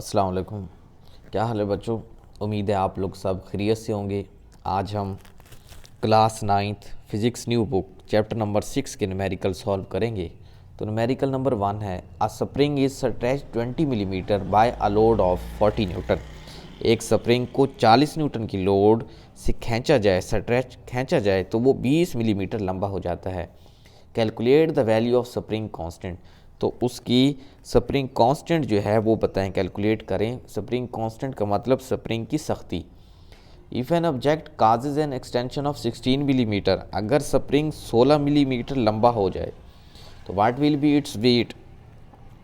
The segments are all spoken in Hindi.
अस्सलाम वालेकुम। क्या हाल है बच्चों? उम्मीद है आप लोग सब खैरियत से होंगे। आज हम class 9th physics new book chapter number 6 के न्यूमेरिकल सॉल्व करेंगे। तो न्यूमेरिकल नंबर 1 है अ spring is stretch 20 millimetre by a load of 40 Newton. एक स्प्रिंग को 40 न्यूटन की लोड से खींचा जाए, स्ट्रेच खींचा जाए तो वो 20 मिलीमीटर लंबा हो जाता है। Calculate the value of spring constant. तो उसकी स्प्रिंग कांस्टेंट जो है वो बताएं, कैलकुलेट करें। स्प्रिंग कांस्टेंट का मतलब स्प्रिंग की सख्ती। If an object causes an extension of 16 millimetre, अगर स्प्रिंग 16 मिलीमीटर लंबा हो जाए तो what will B its weight,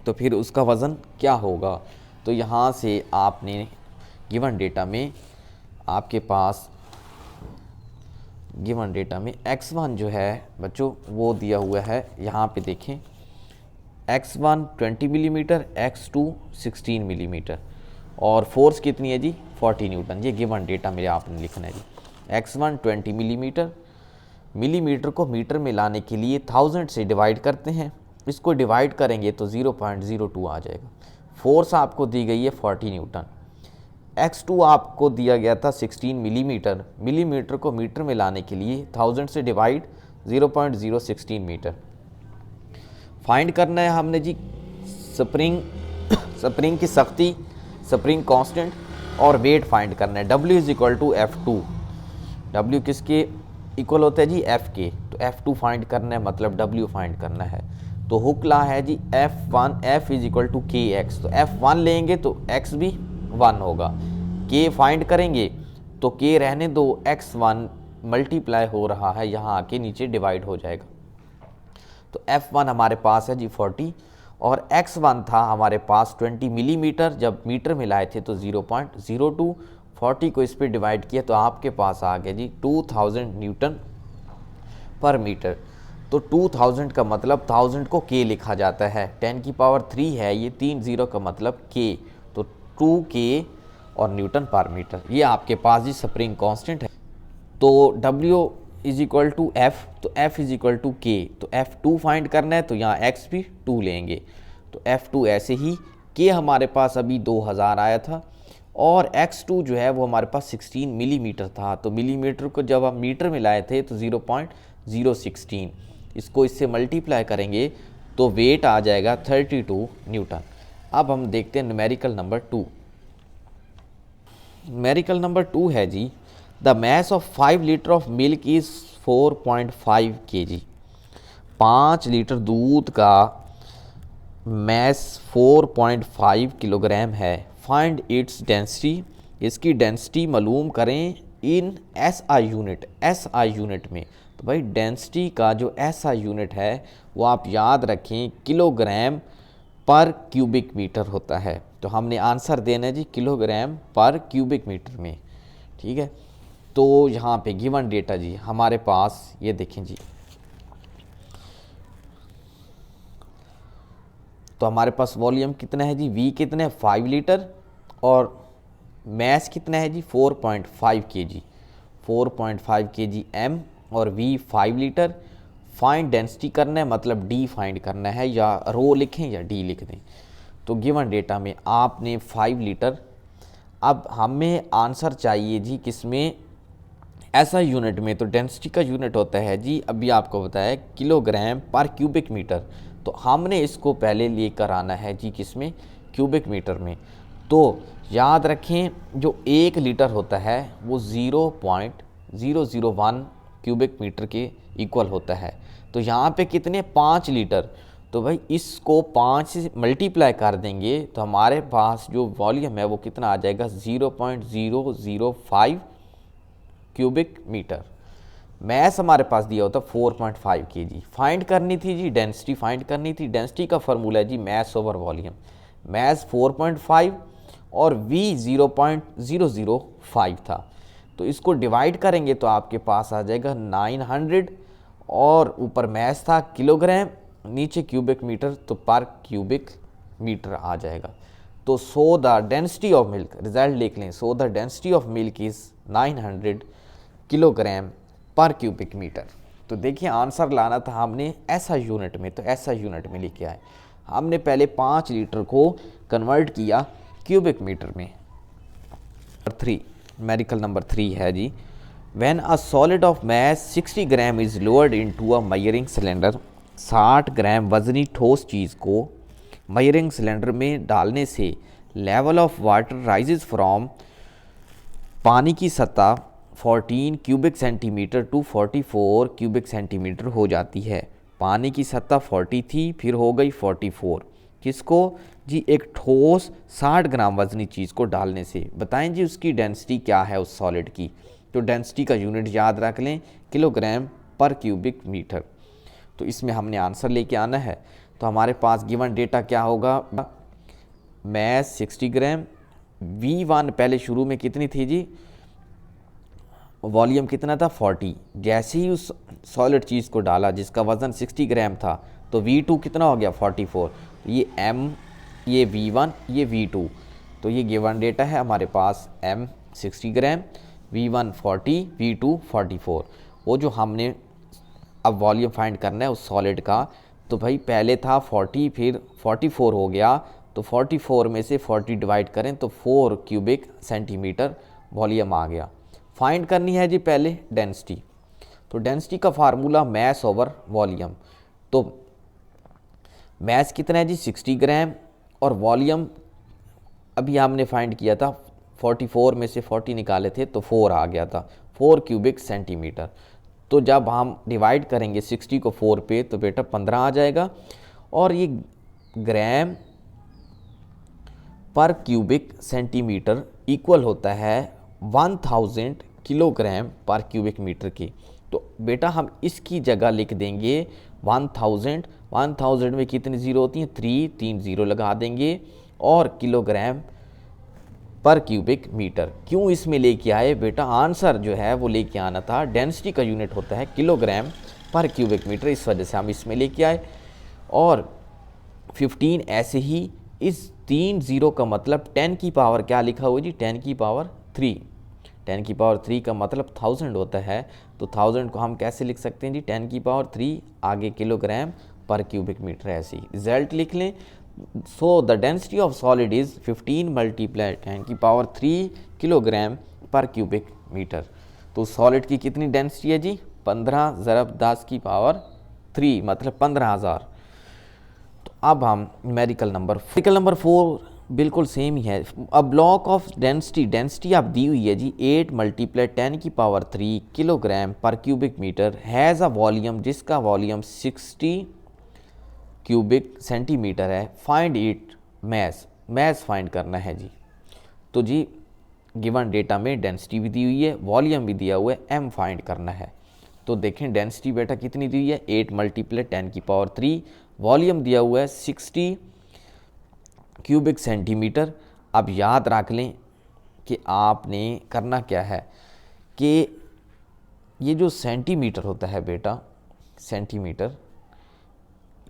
तो फिर उसका वज़न क्या होगा। तो यहाँ से आपने गिवन डेटा में आपके पास गिवन डेटा में x1 जो है बच्चों वो दिया हुआ है। यहाँ पे देखें x1 20 मिलीमीटर, x2 16 मिलीमीटर और फोर्स कितनी है जी 40 न्यूटन। ये गिवन डेटा मेरे आपने लिखना है जी। x1 20 मिलीमीटर, मिलीमीटर को मीटर में लाने के लिए 1000 से डिवाइड करते हैं। इसको डिवाइड करेंगे तो 0.02 आ जाएगा। फोर्स आपको दी गई है 40 न्यूटन। x2 आपको दिया गया था 16 मिलीमीटर, मिलीमीटर को मीटर में लाने के लिए 1000 से डिवाइड 0.016 मीटर। फाइंड करना है हमने जी स्प्रिंग की सख्ती, स्प्रिंग कांस्टेंट और वेट फाइंड करना है। W is equal to F2। W किसके इक्वल होता है जी F के, तो F2 फाइंड करना है, मतलब W फाइंड करना है। तो हुक ला है जी F1 F is equal to KX। तो F1 लेंगे तो X भी 1 होगा। K फाइंड करेंगे तो K रहने दो, X1 मल्टीप्लाई हो रहा है, यहाँ आके नीचे डिवाइड हो जाएगा। तो F1 हमारे पास है जी 40 और X1 था हमारे पास 20 मिलीमीटर। जब मीटर में लाए थे तो 0.02, 40 को इस पर डिवाइड किया तो आपके पास आ गया जी 2000 न्यूटन पर मीटर। तो 2000 का मतलब 1000 को K लिखा जाता है, 10 की पावर 3 है ये, 3 0 का मतलब K, तो 2K और न्यूटन पर मीटर। ये आपके पास जी स्प्रिंग कांस्टेंट है। तो W is equal to F, तो F is equal to K, तो F2 फाइंड करना है तो यहाँ X भी 2 लेंगे, तो F2 ऐसे ही। K हमारे पास अभी 2000 आया था और X2 जो है वो हमारे पास 16 मिलीमीटर था। तो मिलीमीटर को जब हम मीटर में लाए थे तो 0.016, इसको इससे मल्टीप्लाई करेंगे तो वेट आ जाएगा 32 न्यूटन। अब हम देखते हैं न्यूमेरिकल नंबर 2। न्यूमेरिकल नंबर 2 है जी the mass of 5 litre of milk is 4.5 kg। 5 litre दूध का मैस 4.5 किलोग्राम है। फाइंड इट्स डेंसिटी, इसकी डेंसिटी मालूम करें in SI unit, SI unit में। तो भाई डेंसिटी का जो SI यूनिट है वो आप याद रखें किलोग्राम पर क्यूबिक मीटर होता है। तो हमने आंसर देना है जी किलोग्राम पर क्यूबिक मीटर में, ठीक है। तो यहाँ पे गिवन डेटा जी हमारे पास ये देखें जी, तो हमारे पास वॉल्यूम कितना है जी, V कितना है 5 लीटर और मैस कितना है जी 4.5 kg, 4.5 kg M और V 5 लीटर। फाइंड डेंसिटी करना है, मतलब D फाइंड करना है, या रो लिखें या D लिख दें। तो गिवन डेटा में आपने 5 लीटर, अब हमें आंसर चाहिए जी किसमें, ऐसा यूनिट में। तो डेंसिटी का यूनिट होता है जी, अभी आपको बताया किलोग्राम पर क्यूबिक मीटर, तो हमने इसको पहले लेकर आना है जी किसमें, क्यूबिक मीटर में। तो याद रखें जो 1 लीटर होता है वो 0.001 क्यूबिक मीटर के इक्वल होता है। तो यहाँ पे कितने 5 लीटर, तो भाई इसको 5 से मल्टीप्लाई कर देंगे तो हमारे पास जो वॉल्यूम है वो कितना आ जाएगा 0.005 क्यूबिक मीटर। मैस हमारे पास दिया होता 4.5 kg। फाइंड करनी थी जी डेंसिटी, फाइंड करनी थी। डेंसिटी का फार्मूला है जी मैस ओवर वॉल्यूम। मैस 4.5 और V 0.005 था, तो इसको डिवाइड करेंगे तो आपके पास आ जाएगा 900 और ऊपर मैस था किलोग्राम, नीचे क्यूबिक मीटर, तो पर क्यूबिक मीटर आ जाएगा। तो so the density of milk, result लिख लें, so the density of milk is 900 kilogram पर क्यूबिक मीटर। तो देखिए आंसर लाना था हमने SI यूनिट में, तो SI यूनिट में लेके आए। हमने पहले 5 लीटर को कन्वर्ट किया क्यूबिक मीटर में। 3 न्यूमेरिकल नंबर 3 है जी, when a solid of mass 60 gram is lowered into a measuring cylinder, 60 gram वजनी ठोस चीज़ को मेजरिंग सिलेंडर में डालने से level of water rises from, पानी की सतह 14 cubic centimetre to 44 cubic centimetre हो जाती है। पानी की सतह 40 थी, फिर हो गई 44। किसको जी? एक ठोस 60 ग्राम वजनी चीज़ को डालने से। बताएं जी उसकी डेंसिटी क्या है उस सॉलिड की। तो डेंसिटी का यूनिट याद रख लें, किलोग्राम पर क्यूबिक मीटर। तो इसमें हमने आंसर लेके आना है। तो हमारे पास गिवन डेटा क्या होगा? मैस 60 ग्राम, V1 पहले शुरू में कितनी थी जी? वॉल्यूम कितना था? 40। जैसे ही उस सॉलिड चीज़ को डाला जिसका वज़न 60 ग्राम था, तो V2 कितना हो गया? 44। तो ये M, ये V1, ये V2। तो ये गिवन डेटा है हमारे पास, M 60 ग्राम, V1 40, V2 44। वो जो हमने अब वॉल्यूम फाइंड करना है उस सॉलिड का, तो भाई पहले था 40, फिर 44 हो गया। तो 44 में से 40 डिवाइड करें तो 4 क्यूबिक सेंटीमीटर वॉल्यूम आ गया। फाइंड करनी है जी पहले डेंसिटी। तो डेंसिटी का फार्मूला मैस ओवर वॉल्यूम। तो मैस कितना है जी? 60 ग्राम, और वॉल्यूम अभी हमने फाइंड किया था, 44 में से 40 निकाले थे तो 4 आ गया था, 4 क्यूबिक सेंटीमीटर। तो जब हम डिवाइड करेंगे 60 को 4 पे तो बेटा 15 आ जाएगा। और ये ग्राम पर क्यूबिक सेंटीमीटर इक्वल होता है 1000 किलोग्राम पर क्यूबिक मीटर की। तो बेटा हम इसकी जगह लिख देंगे 1000। 1000 में कितनी ज़ीरो होती हैं? 3 ज़ीरो लगा देंगे, और किलोग्राम पर क्यूबिक मीटर। क्यों इसमें लेके आए बेटा? आंसर जो है वो लेके आना था, डेंसिटी का यूनिट होता है किलोग्राम पर क्यूबिक मीटर, इस वजह से हम इसमें लेके आए। और 15 ऐसे ही, इस 3 ज़ीरो का मतलब 10 की पावर क्या लिखा हुआ जी? 10 की पावर 3। 10 की पावर 3 का मतलब 1000 होता है। तो 1000 को हम कैसे लिख सकते हैं जी? 10 की पावर 3, आगे किलोग्राम पर क्यूबिक मीटर। ऐसे ही रिजल्ट लिख लें। So the density of solid is 15 multiply 10 की पावर 3 किलोग्राम पर क्यूबिक मीटर। तो सॉलिड की कितनी डेंसिटी है जी? 15 ज़रब 10 की पावर 3 मतलब 15,000। तो अब हम न्यूमेरिकल नंबर 4 बिल्कुल सेम ही है। अब ब्लॉक ऑफ डेंसिटी आप दी हुई है जी 8 मल्टीप्लाई 10 की पावर 3 किलोग्राम पर cubic metre, has a volume, जिसका वॉल्यूम 60 क्यूबिक सेंटीमीटर है। फाइंड इट मैस फाइंड करना है जी। तो जी गिवन डेटा में डेंसिटी भी दी हुई है, वॉल्यूम भी दिया हुआ है, M फाइंड करना है। तो देखें डेंसिटी बेटा कितनी दी हुई है? 8 मल्टीप्लाई 10 की पावर 3, वॉल्यूम दिया हुआ है 60 क्यूबिक सेंटीमीटर। अब याद रख लें कि आपने करना क्या है कि ये जो सेंटीमीटर होता है बेटा, सेंटीमीटर,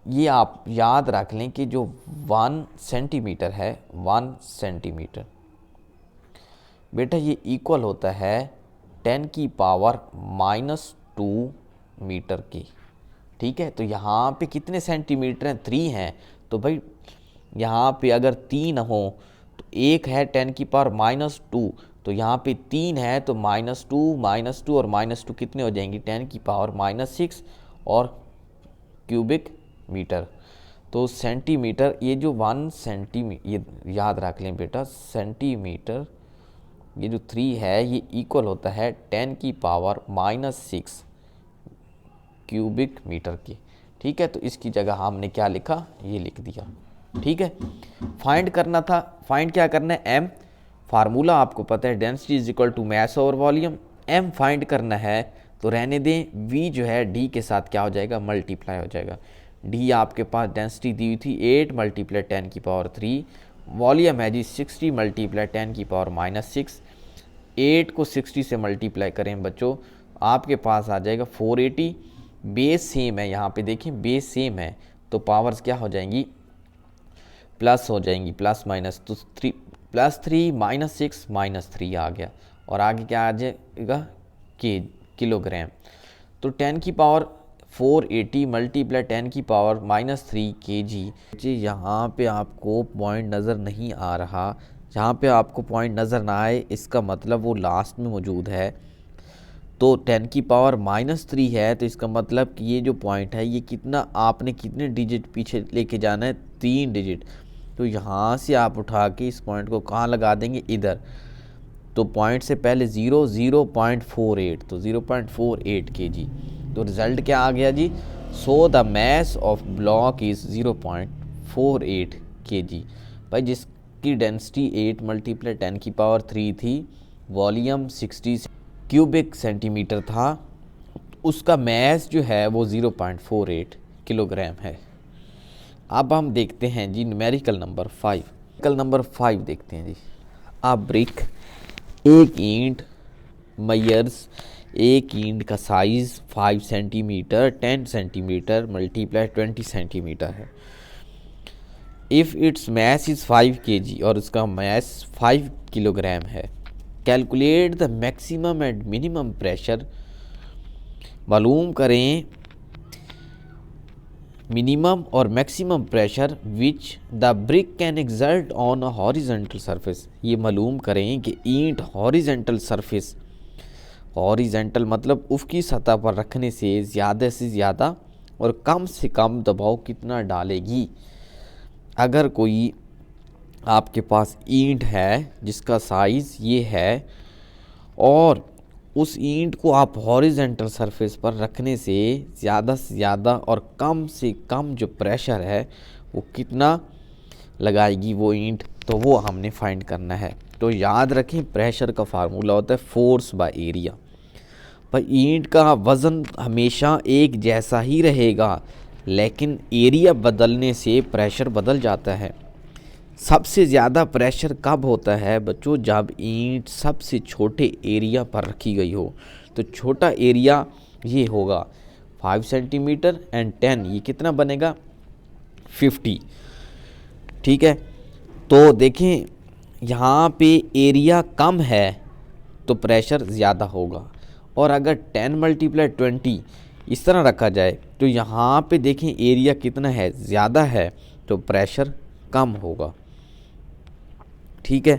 ये आप याद रख लें कि जो 1 सेंटीमीटर है, 1 सेंटीमीटर बेटा ये इक्वल होता है 10 की पावर -2 मीटर की। ठीक है, तो यहाँ पे कितने सेंटीमीटर हैं? 3 हैं। तो भाई यहाँ पे अगर 3 हो तो एक है 10 की पावर -2, तो यहाँ पे 3 है तो -2 और -2 कितने हो जाएंगी? 10 की पावर -6 और क्यूबिक मीटर। तो सेंटीमीटर, ये जो 1 सेंटीमीटर, ये याद रख लें बेटा, सेंटीमीटर ये जो 3 है ये इक्वल होता है 10 की पावर -6 क्यूबिक मीटर की। ठीक है, तो इसकी जगह हमने क्या लिखा? ये लिख दिया। ठीक है, फाइंड करना था। फाइंड क्या करना है? M। फार्मूला आपको पता है, density is equal to mass over volume. M find करना है तो रहने दें, V जो है D के साथ क्या हो जाएगा? मल्टीप्लाई हो जाएगा। D आपके पास डेंसिटी दी हुई थी 8 मल्टीप्लाई 10 की पावर 3, वॉल्यूम है जी 60 मल्टीप्लाई 10 की पावर -6। 8 को 60 से मल्टीप्लाई करें बच्चों, आपके पास आ जाएगा 480। बेस सेम है, यहाँ पे देखें बेस सेम है, तो पावर्स क्या हो जाएंगी? प्लस हो जाएंगी, प्लस माइनस, तो 3 +3 -6 -3 आ गया। और आगे क्या आ जाएगा? किलोग्राम। तो 10 की पावर 480 मल्टीप्लाई 10 की पावर -3 kg। जी यहाँ पे आपको पॉइंट नज़र नहीं आ रहा, जहाँ पे आपको पॉइंट नज़र ना आए इसका मतलब वो लास्ट में मौजूद है। तो 10 की पावर -3 है, तो इसका मतलब कि ये जो पॉइंट है ये कितना, आपने कितने डिजिट पीछे लेके जाना है, 3 डिजिट। तो यहाँ से आप उठा के इस पॉइंट को कहाँ लगा देंगे, इधर। तो पॉइंट से पहले 0.48, तो 0.48 kg। तो रिज़ल्ट क्या आ गया जी, so the mass of block is 0.48 kg। भाई जिसकी डेंसिटी 8 × 10⁻³ थी, वॉल्यूम 60 क्यूबिक सेंटीमीटर था, उसका मैस जो है वो 0.48 किलोग्राम है। अब हम देखते हैं जी न्यूमेरिकल नंबर 5। न्यूमेरिकल नंबर 5 देखते हैं जी। अ ब्रिक, एक ईंट, मयर्स, एक ईंट का साइज़ 5 सेंटीमीटर 10 सेंटीमीटर × 20 सेंटीमीटर है। If it's mass is 5 kg, और उसका मैस 5 किलोग्राम है। Calculate the maximum and minimum pressure, मालूम करें मिनिमम और maximum pressure which the brick can exert on a horizontal surface. ये मालूम करें कि ईंट हॉरिजेंटल सरफेस, हॉरिजेंटल मतलब उफ़क़ी सतह पर रखने से ज़्यादा और कम से कम दबाव कितना डालेगी। अगर कोई आपके पास ईंट है जिसका साइज़ ये है, और उस ईंट को आप हॉरिजेंटल सरफेस पर रखने से ज़्यादा और कम से कम जो प्रेशर है वो कितना लगाएगी वो ईंट, तो वो हमने फाइंड करना है। तो याद रखें प्रेशर का फार्मूला होता है फोर्स बाय एरिया। पर ईंट का वज़न हमेशा एक जैसा ही रहेगा, लेकिन एरिया बदलने से प्रेशर बदल जाता है। सबसे ज़्यादा प्रेशर कब होता है बच्चों, जब ईंट सबसे छोटे एरिया पर रखी गई हो। तो छोटा एरिया ये होगा 5 सेंटीमीटर एंड 10, ये कितना बनेगा 50। ठीक है, तो देखें यहाँ पे एरिया कम है तो प्रेशर ज़्यादा होगा, और अगर 10 × 20 इस तरह रखा जाए तो यहाँ पे देखें एरिया कितना है, ज़्यादा है, तो प्रेशर कम होगा। ठीक है,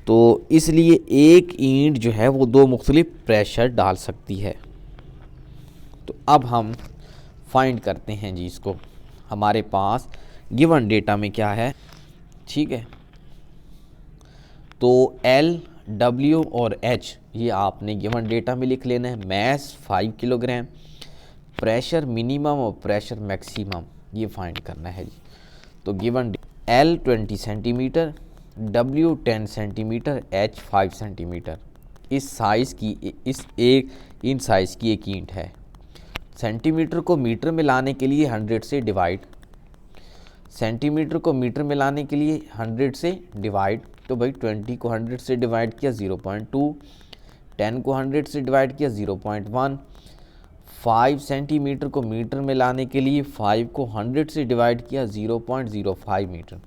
तो इसलिए एक ईंट जो है वो 2 मुख्तलिफ प्रेशर डाल सकती है। तो अब हम फाइंड करते हैं जी इसको। हमारे पास गिवन डेटा में क्या है, ठीक है, तो L, W और H ये आपने गिवन डेटा में लिख लेना है। मैस 5 किलोग्राम, प्रेशर मिनिमम और प्रेशर मैक्सिमम ये फाइंड करना है जी। तो given L 20 centimetre, W 10 centimetre, H 5 centimetre. इस साइज़ की इन साइज़ की एक ईंट है। सेंटीमीटर को मीटर में लाने के लिए 100 से डिवाइड, सेंटीमीटर को मीटर में लाने के लिए 100 से डिवाइड। तो भाई 20 को 100 से डिवाइड किया 0.2, 10 को 100 से डिवाइड किया 0.1, 5 सेंटीमीटर को मीटर में लाने के लिए 5 को 100 से डिवाइड किया 0.05 मीटर।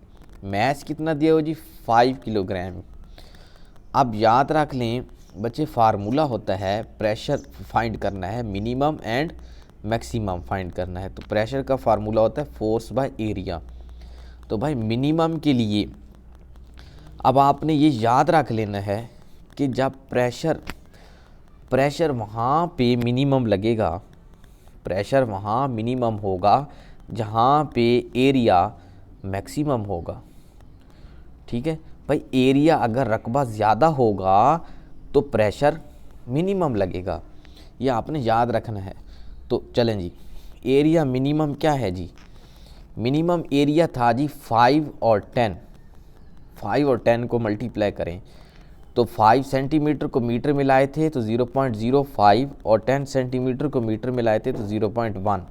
मैस कितना दिया हो जी 5 किलोग्राम। अब याद रख लें बच्चे, फार्मूला होता है प्रेशर फाइंड करना है, मिनिमम एंड मैक्सिमम फाइंड करना है। तो प्रेशर का फार्मूला होता है फोर्स बाय एरिया। तो भाई मिनिमम के लिए अब आपने ये याद रख लेना है कि जब प्रेशर वहाँ पे मिनिमम लगेगा, प्रेशर वहाँ मिनिमम होगा जहाँ पे एरिया मैक्सिमम होगा। ठीक है भाई, एरिया अगर रकबा ज़्यादा होगा तो प्रेशर मिनिमम लगेगा, ये आपने याद रखना है। तो चलें जी, एरिया मिनिमम क्या है जी, मिनिमम एरिया था जी 5 और 10, 5 और 10 को मल्टीप्लाई करें तो 5 सेंटीमीटर को मीटर में लाए थे तो 0.05, और 10 सेंटीमीटर को मीटर में लाए थे तो 0.1।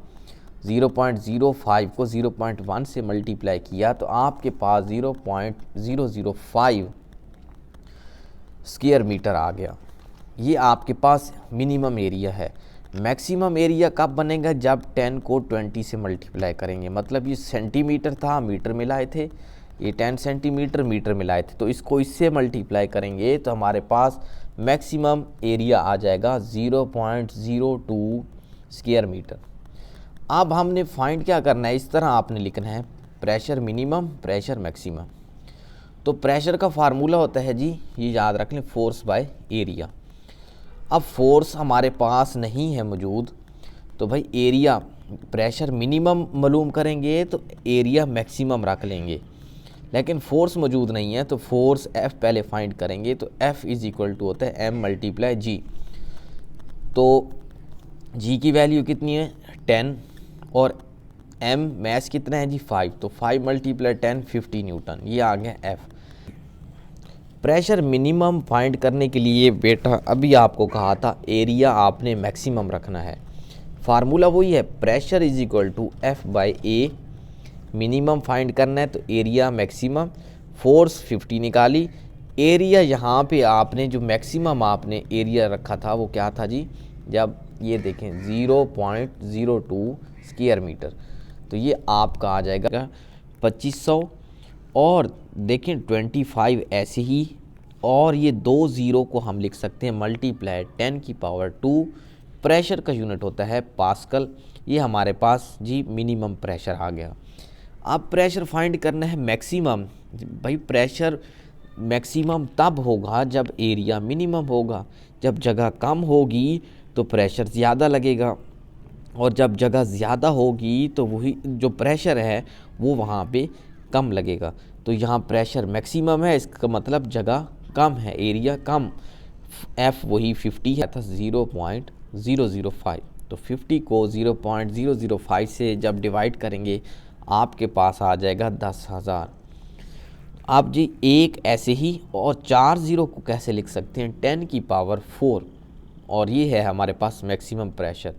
0.05 को 0.1 से मल्टीप्लाई किया तो आपके पास 0.005 स्क्वायर मीटर आ गया। ये आपके पास मिनिमम एरिया है। मैक्सिमम एरिया कब बनेगा, जब 10 को 20 से मल्टीप्लाई करेंगे। मतलब ये सेंटीमीटर था, मीटर में लाए थे, ये 10 सेंटीमीटर मीटर में लाए थे, तो इसको इससे मल्टीप्लाई करेंगे तो हमारे पास मैक्सिमम एरिया आ जाएगा 0.02 स्क्वायर मीटर। अब हमने फाइंड क्या करना है, इस तरह आपने लिखना है प्रेशर मिनिमम प्रेशर मैक्सिमम। तो प्रेशर का फार्मूला होता है जी, ये याद रख लें, फोर्स बाय एरिया। अब फोर्स हमारे पास नहीं है मौजूद, तो भाई एरिया, प्रेशर मिनिमम मालूम करेंगे तो एरिया मैक्सिमम रख लेंगे, लेकिन फोर्स मौजूद नहीं है तो फोर्स F पहले फाइंड करेंगे। तो F इज़ इक्वल टू होता है M मल्टीप्लाई G। तो G की वैल्यू कितनी है 10 और M मैस कितना है जी 5, तो 5 मल्टीप्लाई 10 50 न्यूटन, ये आ गया F। प्रेशर मिनिमम फाइंड करने के लिए बेटा अभी आपको कहा था एरिया आपने मैक्सिमम रखना है, फार्मूला वही है, pressure is equal to F by A। Minimum find करना है तो एरिया मैक्सिमम, फोर्स 50 निकाली, एरिया यहाँ पे आपने जो मैक्सिमम आपने एरिया रखा था वो क्या था जी, जब ये देखें 0.02 स्क्वायर मीटर, तो ये आपका आ जाएगा 2500। और देखें 25 ऐसे ही, और ये 2 ज़ीरो को हम लिख सकते हैं मल्टीप्लाई 10 की पावर 2। प्रेशर का यूनिट होता है पास्कल। ये हमारे पास जी मिनिमम प्रेशर आ गया। अब प्रेशर फाइंड करना है मैक्सिमम। भाई प्रेशर मैक्सिमम तब होगा जब एरिया मिनिमम होगा, जब जगह कम होगी तो प्रेशर ज़्यादा लगेगा, और जब जगह ज़्यादा होगी तो वही जो प्रेशर है वो वहाँ पे कम लगेगा। तो यहाँ प्रेशर मैक्सिमम है, इसका मतलब जगह कम है, एरिया कम। F वही 50 है था 0.005, तो 50 को 0.005 से जब डिवाइड करेंगे आपके पास आ जाएगा 10,000। आप जी एक ऐसे ही, और 4 ज़ीरो को कैसे लिख सकते हैं 10 की पावर 4, और ये है हमारे पास मैक्सिमम प्रेशर,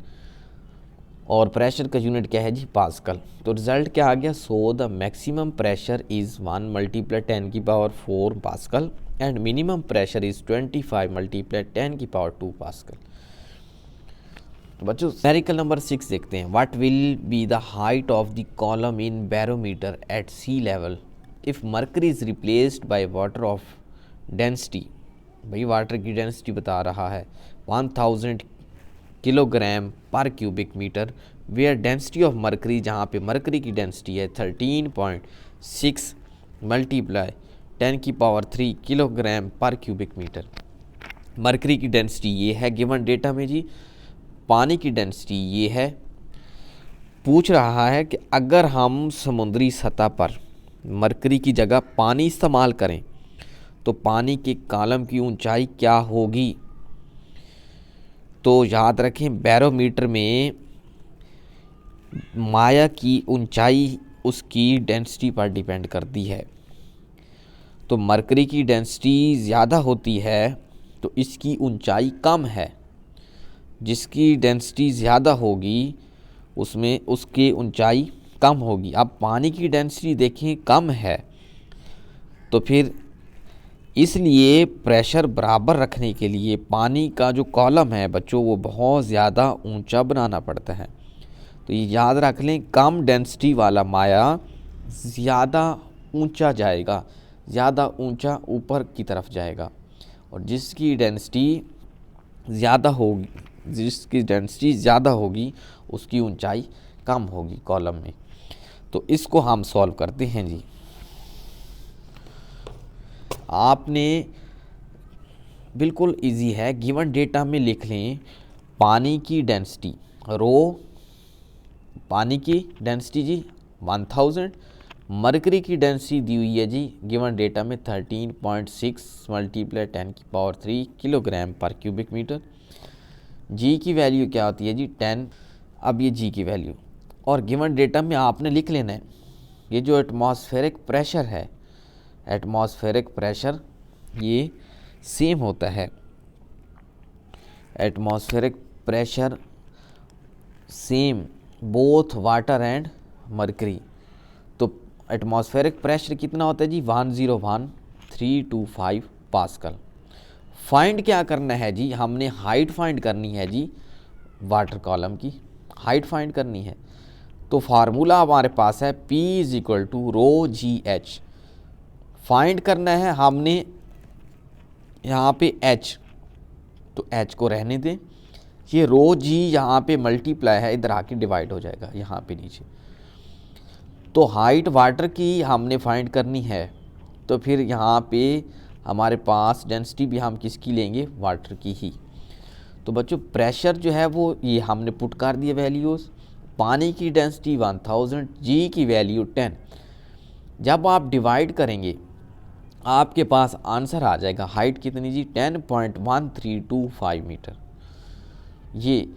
और प्रेशर का यूनिट क्या है जी पास्कल। तो रिजल्ट क्या आ गया, so the maximum pressure is 1 multiply 10 की power 4 pascal and minimum pressure is 25 multiply 10 की पावर 2 पास्कल। तो बच्चों न्यूमेरिकल नंबर 6 देखते हैं। What will be the height of the column in barometer at sea level if mercury is replaced by water of density. भाई वाटर की डेंसिटी बता रहा है 1000 किलोग्राम पर cubic metre, where density of mercury, जहाँ पे मर्करी की डेंसिटी है 13.6 मल्टीप्लाई 10 की पावर 3 किलोग्राम पर क्यूबिक मीटर। मर्करी की डेंसिटी ये है गिवन डेटा में जी, पानी की डेंसिटी ये है। पूछ रहा है कि अगर हम समुद्री सतह पर मर्करी की जगह पानी इस्तेमाल करें तो पानी के कॉलम की ऊंचाई क्या होगी। तो याद रखें बैरोमीटर में माया की ऊंचाई उसकी डेंसिटी पर डिपेंड करती है। तो मरकरी की डेंसिटी ज़्यादा होती है तो इसकी ऊंचाई कम है, जिसकी डेंसिटी ज़्यादा होगी उसमें उसकी ऊंचाई कम होगी। अब पानी की डेंसिटी देखें कम है, तो फिर इसलिए प्रेशर बराबर रखने के लिए पानी का जो कॉलम है बच्चों वो बहुत ज़्यादा ऊंचा बनाना पड़ता है। तो ये याद रख लें, कम डेंसिटी वाला माया ज़्यादा ऊंचा जाएगा, ज़्यादा ऊंचा ऊपर की तरफ जाएगा, और जिसकी डेंसिटी ज़्यादा होगी उसकी ऊंचाई कम होगी कॉलम में। तो इसको हम सॉल्व करते हैं जी। आपने बिल्कुल इजी है, गिवन डेटा में लिख लें पानी की डेंसिटी रो, पानी की डेंसिटी जी 1000, मरकरी की डेंसिटी दी हुई है जी गिवन डेटा में 13.6 मल्टीप्लाई 10 की पावर 3 किलोग्राम पर क्यूबिक मीटर। जी की वैल्यू क्या होती है जी 10। अब ये जी की वैल्यू और गिवन डेटा में आपने लिख लेना है ये जो एटमॉस्फेरिक प्रेशर है, एटमॉस्फेरिक प्रेशर ये सेम होता है, atmospheric pressure same both water and mercury. तो एटमॉस्फेरिक प्रेशर कितना होता है जी 101,325 पास्कल। फाइंड क्या करना है जी, हमने हाइट फाइंड करनी है जी, वाटर कॉलम की हाइट फाइंड करनी है। तो फार्मूला हमारे पास है P is equal to rho g h. Find करना है हमने यहाँ पे H, तो H को रहने दें, ये रो जी यहाँ पे मल्टीप्लाई है, इधर आके डिवाइड हो जाएगा यहाँ पे नीचे। तो हाइट वाटर की हमने फाइंड करनी है, तो फिर यहाँ पे हमारे पास डेंसिटी भी हम किसकी लेंगे, वाटर की ही। तो बच्चों प्रेशर जो है वो ये हमने पुट कर दिया वैल्यूज़। पानी की डेंसिटी 1000, जी की वैल्यू 10। जब आप डिवाइड करेंगे आपके पास आंसर आ जाएगा। हाइट कितनी जी, 10.1325 मीटर। ये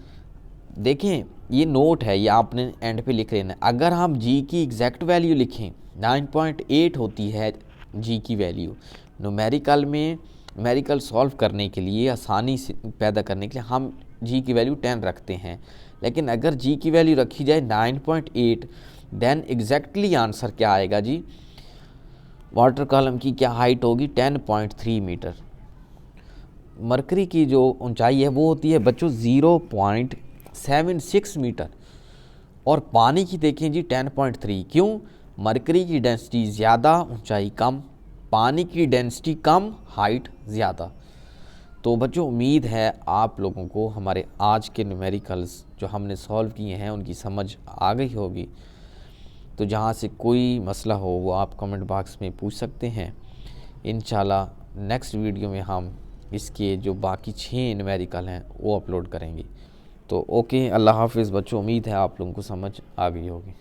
देखें, ये नोट है, ये आपने एंड पे लिख लेना है। अगर हम जी की एग्जैक्ट वैल्यू लिखें 9.8 होती है जी की वैल्यू। न्यूमेरिकल सॉल्व करने के लिए, आसानी से पैदा करने के लिए हम जी की वैल्यू 10 रखते हैं, लेकिन अगर जी की वैल्यू रखी जाए 9.8 देन एग्जैक्टली आंसर क्या आएगा जी, वाटर कॉलम की क्या हाइट होगी, 10.3 मीटर। मरकरी की जो ऊंचाई है वो होती है बच्चों 0.76 मीटर, और पानी की देखें जी 10.3। क्यों, मरकरी की डेंसिटी ज़्यादा, ऊंचाई कम, पानी की डेंसिटी कम, हाइट ज़्यादा। तो बच्चों उम्मीद है आप लोगों को हमारे आज के न्यूमेरिकल्स जो हमने सॉल्व किए हैं उनकी समझ आ गई होगी। तो जहाँ से कोई मसला हो वो आप कमेंट बॉक्स में पूछ सकते हैं। इंशाल्लाह नेक्स्ट वीडियो में हम इसके जो बाकी 6 न्यूमेरिकल हैं वो अपलोड करेंगे। तो ओके, अल्लाह हाफिज़ बच्चों, उम्मीद है आप लोगों को समझ आ गई होगी।